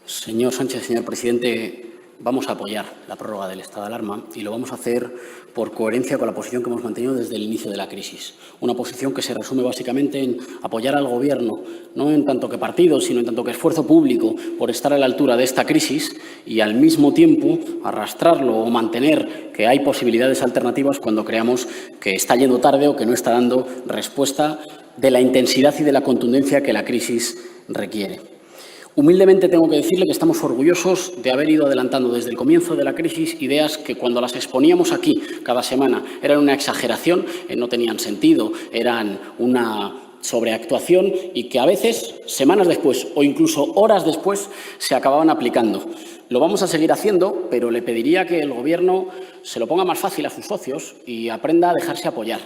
Señor Sánchez, señor presidente, vamos a apoyar la prórroga del estado de alarma y lo vamos a hacer por coherencia con la posición que hemos mantenido desde el inicio de la crisis. Una posición que se resume básicamente en apoyar al Gobierno, no en tanto que partido, sino en tanto que esfuerzo público por estar a la altura de esta crisis y, al mismo tiempo, arrastrarlo o mantener que hay posibilidades alternativas cuando creamos que está yendo tarde o que no está dando respuesta de la intensidad y de la contundencia que la crisis requiere. Humildemente tengo que decirle que estamos orgullosos de haber ido adelantando desde el comienzo de la crisis ideas que cuando las exponíamos aquí cada semana eran una exageración, no tenían sentido, eran una sobreactuación y que a veces, semanas después o incluso horas después, se acababan aplicando. Lo vamos a seguir haciendo, pero le pediría que el Gobierno se lo ponga más fácil a sus socios y aprenda a dejarse apoyar.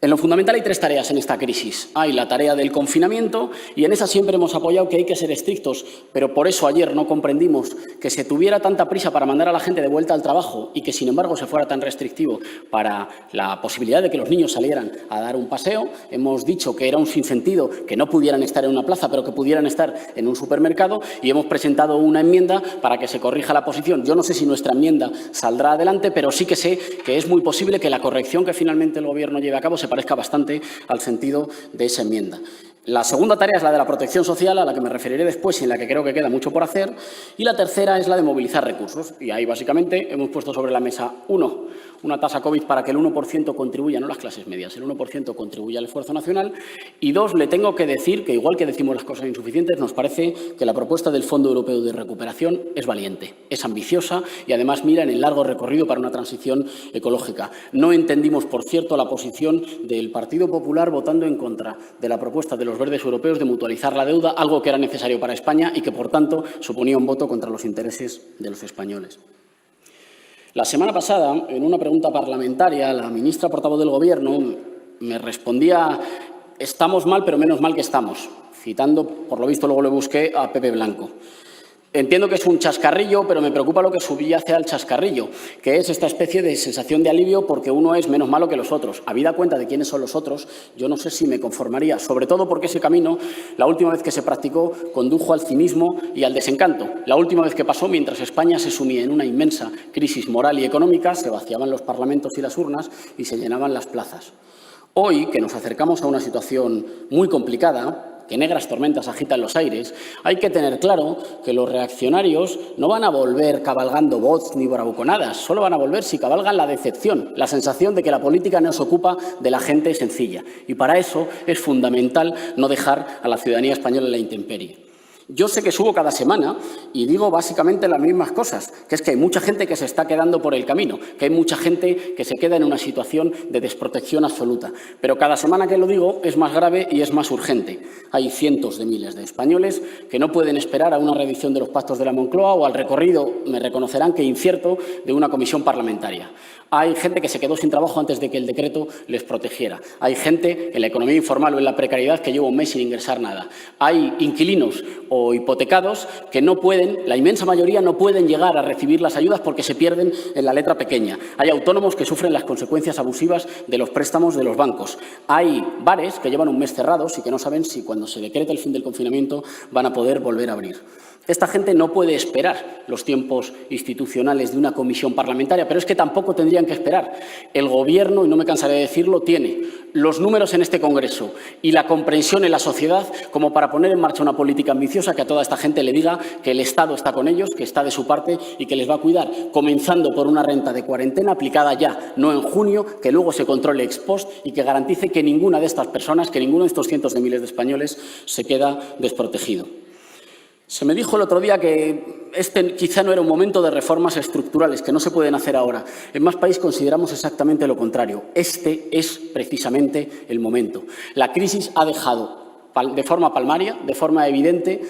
En lo fundamental hay tres tareas en esta crisis. Hay la tarea del confinamiento y en esa siempre hemos apoyado que hay que ser estrictos, pero por eso ayer no comprendimos que se tuviera tanta prisa para mandar a la gente de vuelta al trabajo y que, sin embargo, se fuera tan restrictivo para la posibilidad de que los niños salieran a dar un paseo. Hemos dicho que era un sinsentido que no pudieran estar en una plaza, pero que pudieran estar en un supermercado y hemos presentado una enmienda para que se corrija la posición. Yo no sé si nuestra enmienda saldrá adelante, pero sí que sé que es muy posible que la corrección que finalmente el Gobierno lleve a cabo se parezca bastante al sentido de esa enmienda. La segunda tarea es la de la protección social, a la que me referiré después y en la que creo que queda mucho por hacer. Y la tercera es la de movilizar recursos. Y ahí, básicamente, hemos puesto sobre la mesa, una tasa COVID para que el 1% contribuya, no las clases medias, el 1% contribuya al esfuerzo nacional. Y dos, le tengo que decir que, igual que decimos las cosas insuficientes, nos parece que la propuesta del Fondo Europeo de Recuperación es valiente, es ambiciosa y, además, mira en el largo recorrido para una transición ecológica. No entendimos, por cierto, la posición del Partido Popular votando en contra de la propuesta de los verdes europeos de mutualizar la deuda, algo que era necesario para España y que, por tanto, suponía un voto contra los intereses de los españoles. La semana pasada, en una pregunta parlamentaria, la ministra portavoz del Gobierno me respondía: estamos mal, pero menos mal que estamos, citando, por lo visto luego le busqué, a Pepe Blanco. Entiendo que es un chascarrillo, pero me preocupa lo que subyace al chascarrillo, que es esta especie de sensación de alivio porque uno es menos malo que los otros. Habida cuenta de quiénes son los otros, yo no sé si me conformaría, sobre todo porque ese camino, la última vez que se practicó, condujo al cinismo y al desencanto. La última vez que pasó, mientras España se sumía en una inmensa crisis moral y económica, se vaciaban los parlamentos y las urnas y se llenaban las plazas. Hoy, que nos acercamos a una situación muy complicada, que negras tormentas agitan los aires, hay que tener claro que los reaccionarios no van a volver cabalgando bots ni bravuconadas, solo van a volver si cabalgan la decepción, la sensación de que la política no se ocupa de la gente sencilla. Y para eso es fundamental no dejar a la ciudadanía española en la intemperie. Yo sé que subo cada semana y digo básicamente las mismas cosas, que es que hay mucha gente que se está quedando por el camino, que hay mucha gente que se queda en una situación de desprotección absoluta. Pero cada semana que lo digo es más grave y es más urgente. Hay cientos de miles de españoles que no pueden esperar a una revisión de los pactos de la Moncloa o al recorrido, me reconocerán que incierto, de una comisión parlamentaria. Hay gente que se quedó sin trabajo antes de que el decreto les protegiera. Hay gente en la economía informal o en la precariedad que lleva un mes sin ingresar nada. Hay inquilinos o hipotecados que no pueden, la inmensa mayoría no pueden llegar a recibir las ayudas porque se pierden en la letra pequeña. Hay autónomos que sufren las consecuencias abusivas de los préstamos de los bancos. Hay bares que llevan un mes cerrados y que no saben si cuando se decrete el fin del confinamiento van a poder volver a abrir. Esta gente no puede esperar los tiempos institucionales de una comisión parlamentaria, pero es que tampoco tendrían que esperar. El Gobierno, y no me cansaré de decirlo, tiene los números en este Congreso y la comprensión en la sociedad como para poner en marcha una política ambiciosa que a toda esta gente le diga que el Estado está con ellos, que está de su parte y que les va a cuidar, comenzando por una renta de cuarentena aplicada ya, no en junio, que luego se controle ex post y que garantice que ninguna de estas personas, que ninguno de estos cientos de miles de españoles se queda desprotegido. Se me dijo el otro día que este quizá no era un momento de reformas estructurales, que no se pueden hacer ahora. En Más País consideramos exactamente lo contrario. Este es precisamente el momento. La crisis ha dejado de forma palmaria, de forma evidente,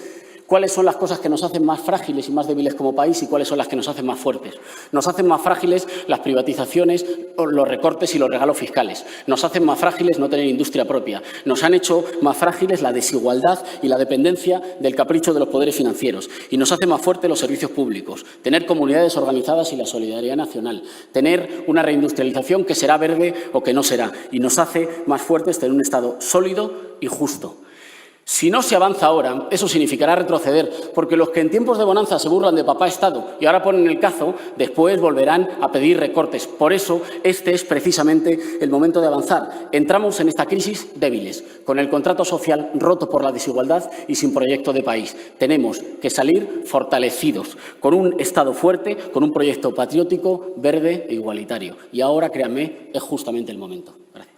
cuáles son las cosas que nos hacen más frágiles y más débiles como país y cuáles son las que nos hacen más fuertes. Nos hacen más frágiles las privatizaciones, los recortes y los regalos fiscales. Nos hacen más frágiles no tener industria propia. Nos han hecho más frágiles la desigualdad y la dependencia del capricho de los poderes financieros. Y nos hace más fuertes los servicios públicos, tener comunidades organizadas y la solidaridad nacional, tener una reindustrialización que será verde o que no será. Y nos hace más fuertes tener un Estado sólido y justo. Si no se avanza ahora, eso significará retroceder, porque los que en tiempos de bonanza se burlan de papá Estado y ahora ponen el cazo, después volverán a pedir recortes. Por eso, este es precisamente el momento de avanzar. Entramos en esta crisis débiles, con el contrato social roto por la desigualdad y sin proyecto de país. Tenemos que salir fortalecidos, con un Estado fuerte, con un proyecto patriótico, verde e igualitario. Y ahora, créanme, es justamente el momento. Gracias.